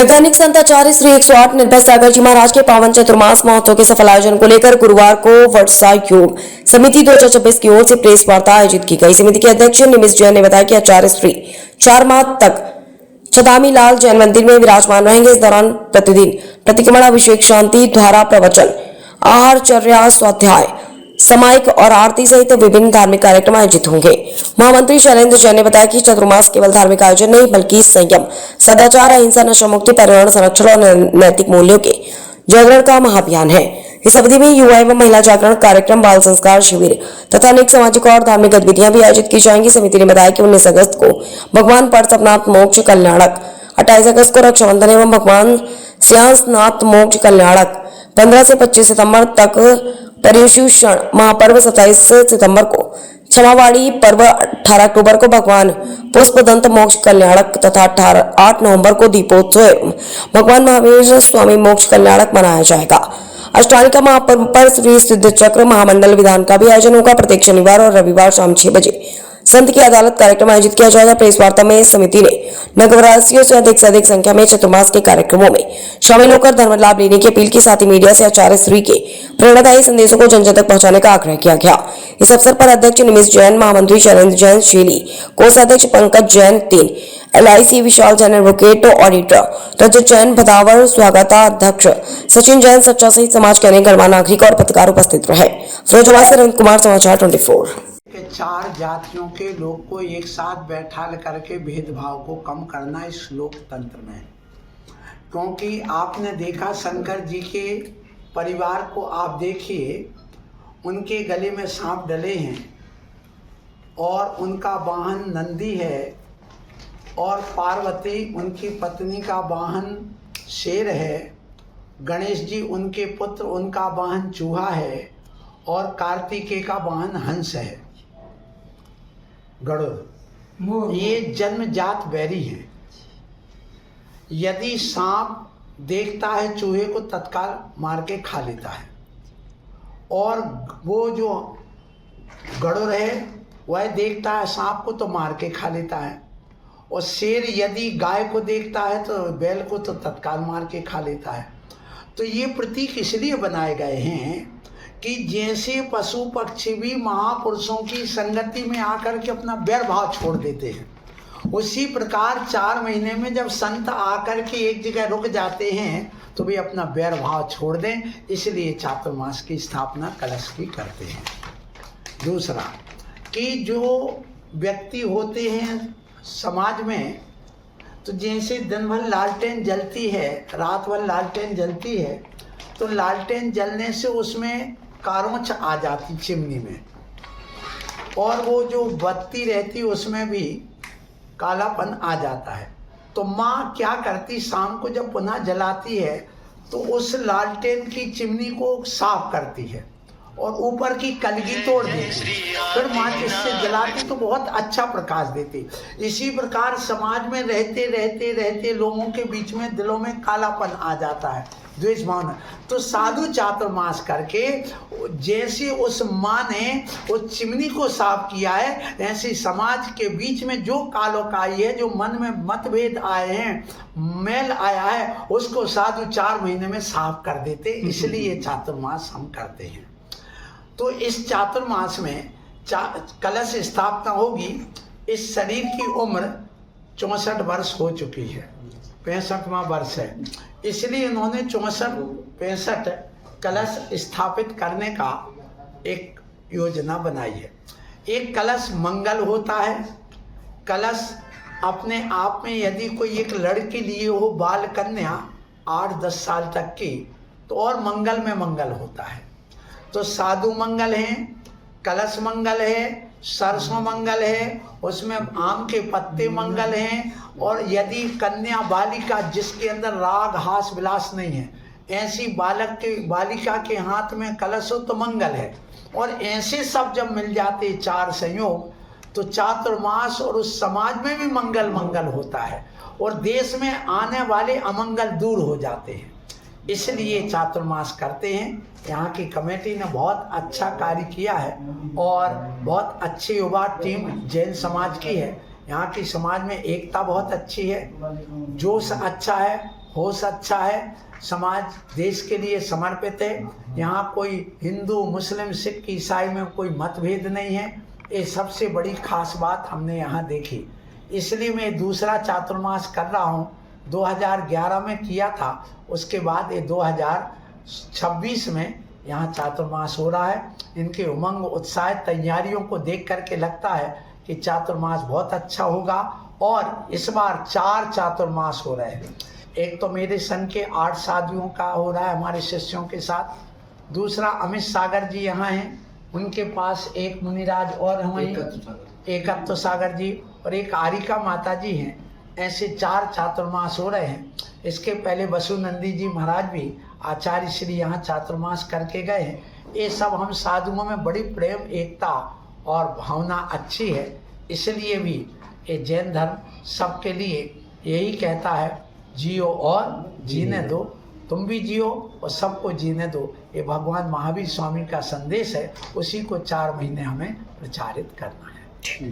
वैज्ञानिक संत आचार्य श्री 108 निर्भय सागर जी महाराज के पावन चतुर्मास महोत्सव के सफल आयोजन को लेकर गुरुवार को वर्षा योग समिति 2026 की ओर से प्रेस वार्ता आयोजित की गई। समिति के अध्यक्ष निमिष जैन ने बताया कि आचार्य श्री 4 माह तक छदामी लाल जैन मंदिर में विराजमान रहेंगे। इस दौरान प्रतिदिन प्रतिक्रमण, अभिषेक, शांति, धारा प्रवचन, आहार चर्या, स्वाध्याय, सामायिक और आरती सहित विभिन्न धार्मिक कार्यक्रम आयोजित होंगे। महामंत्री शैलेंद्र जैन ने बताया कि चतुर्मास केवल धार्मिक आयोजन नहीं बल्कि संयम, सदाचार, अहिंसा, नशा मुक्ति, पर्यावरण संरक्षण और नैतिक मूल्यों के जागरण का महाअभियान है। इस अवधि में युवा एवं महिला जागरण कार्यक्रम, बाल संस्कार शिविर तथा अनेक सामाजिक और धार्मिक गतिविधियां भी आयोजित की जाएंगी। समिति ने बताया कि 19 अगस्त को भगवान पार्श्वनाथ मोक्ष कल्याणक, 28 अगस्त को रक्षाबंधन एवं भगवान श्यासनाथ मोक्ष कल्याणक, 15 से 25 सितंबर तक पर्युषण महापर्व, 27 सितंबर को क्षमावाणी पर्व, 18 अक्टूबर को भगवान पुष्पदंत मोक्ष कल्याणक तथा 8 नवंबर को दीपोत्सव भगवान महावीर स्वामी मोक्ष कल्याणक मनाया जाएगा। अष्टानिका महापर्व पर श्री सिद्ध चक्र महामंडल विधान का भी आयोजन होगा। प्रत्येक शनिवार और रविवार शाम 6 बजे संत की अदालत कार्यक्रम आयोजित किया जाएगा। प्रेस वार्ता में समिति ने नगरवासियों से अधिक संख्या में चतुर्मास के कार्यक्रमों में शामिल होकर धर्म लाभ लेने की अपील की। साथ ही मीडिया से आचार्य श्री के प्रेरणादायी संदेशों को जन जन तक पहुंचाने का आग्रह किया गया। इस अवसर पर अध्यक्ष निमिष जैन, महामंत्री शैलेंद्र जैन, शेली कोषाध्यक्ष पंकज जैन, 3 LIC विशाल जैन, एडवोकेट ऑडिटर रजत जैन, भदावर स्वागता अध्यक्ष सचिन जैन, सच्चा सहित समाज के अनेक गणमान्य नागरिक और पत्रकार उपस्थित रहे। फिरोजाबाद से रविंद्र कुमार, समाचार 24। के 4 जातियों के लोग को एक साथ बैठा करके भेदभाव को कम करना इस लोकतंत्र में, क्योंकि आपने देखा शंकर जी के परिवार को आप देखिए, उनके गले में सांप डले हैं और उनका वाहन नंदी है और पार्वती उनकी पत्नी का वाहन शेर है, गणेश जी उनके पुत्र उनका वाहन चूहा है और कार्तिकेय का वाहन हंस है, गरुड़। ये जन्मजात बैरी है। यदि सांप देखता है चूहे को तत्काल मार के खा लेता है, और वो जो गरुड़ है वह देखता है सांप को तो मार के खा लेता है, और शेर यदि गाय को देखता है तो बैल को तो तत्काल मार के खा लेता है। तो ये प्रतीक इसलिए बनाए गए हैं कि जैसे पशु पक्षी भी महापुरुषों की संगति में आकर के अपना बैर भाव छोड़ देते हैं, उसी प्रकार 4 महीने में जब संत आकर के एक जगह रुक जाते हैं तो वे अपना बैर भाव छोड़ दें। इसलिए चातुर्मास की स्थापना कलश की करते हैं। दूसरा कि जो व्यक्ति होते हैं समाज में, तो जैसे दिन भर लालटेन जलती है, रात भर लालटेन जलती है, तो लालटेन जलने से उसमें कारोंच आ जाती चिमनी में, और वो जो बत्ती रहती उसमें भी कालापन आ जाता है। तो माँ क्या करती, शाम को जब पुनः जलाती है तो उस लालटेन की चिमनी को साफ करती है और ऊपर की कलगी तोड़ देती, फिर माचिस से जलाती तो बहुत अच्छा प्रकाश देती। इसी प्रकार समाज में रहते रहते रहते लोगों के बीच में दिलों में कालापन आ जाता है, द्वेष भावना। तो साधु चातुर्मास करके जैसे उस माँ ने उस चिमनी को साफ किया है, ऐसे समाज के बीच में जो कालोकाई है, जो मन में मतभेद आए हैं, मैल आया है, उसको साधु 4 महीने में साफ कर देते। इसलिए चातुर्मास हम करते हैं। तो इस चातुर्मास में कलश स्थापना होगी। इस शरीर की उम्र 64 वर्ष हो चुकी है, 65वां वर्ष है, इसलिए इन्होंने 64-65 कलश स्थापित करने का एक योजना बनाई है। एक कलश मंगल होता है। कलश अपने आप में यदि कोई एक लड़की लिए हो, बाल कन्या 8-10 साल तक की, तो और मंगल में मंगल होता है। तो साधु मंगल है, कलश मंगल है, सरसों मंगल है, उसमें आम के पत्ते मंगल हैं, और यदि कन्या बालिका जिसके अंदर राग हास विलास नहीं है, ऐसी बालिका के हाथ में कलश हो तो मंगल है। और ऐसे सब जब मिल जाते 4 संयोग, तो चातुर्मास और उस समाज में भी मंगल मंगल होता है और देश में आने वाले अमंगल दूर हो जाते हैं। इसलिए चातुर्मास करते हैं। यहाँ की कमेटी ने बहुत अच्छा कार्य किया है और बहुत अच्छी युवा टीम जैन समाज की है। यहाँ की समाज में एकता बहुत अच्छी है, जोश अच्छा है होश अच्छा है, समाज देश के लिए समर्पित है। यहाँ कोई हिंदू, मुस्लिम, सिख, ईसाई में कोई मतभेद नहीं है। ये सबसे बड़ी खास बात हमने यहाँ देखी। इसलिए मैं दूसरा चातुर्मास कर रहा हूँ। 2011 में किया था, उसके बाद ये 2026 में यहाँ चातुर्मास हो रहा है। इनके उमंग, उत्साह, तैयारियों को देख करके लगता है कि चातुर्मास बहुत अच्छा होगा। और इस बार 4 चातुर्मास हो रहे हैं। एक तो मेरे सन के 8 साधुओं का हो रहा है हमारे शिष्यों के साथ। दूसरा अमित सागर जी यहाँ हैं, उनके पास एक मुनिराज और हमारे एकत्व सागर जी और एक आरिका माता जी हैं। ऐसे 4 चातुर्मास हो रहे हैं। इसके पहले वसुनंदी जी महाराज भी आचार्य श्री यहाँ चातुर्मास करके गए हैं। ये सब हम साधुओं में बड़ी प्रेम, एकता और भावना अच्छी है। इसलिए भी ये जैन धर्म सबके लिए यही कहता है, जियो और जीने दो। तुम भी जियो और सबको जीने दो। ये भगवान महावीर स्वामी का संदेश है। उसी को 4 महीने हमें प्रचारित करना है।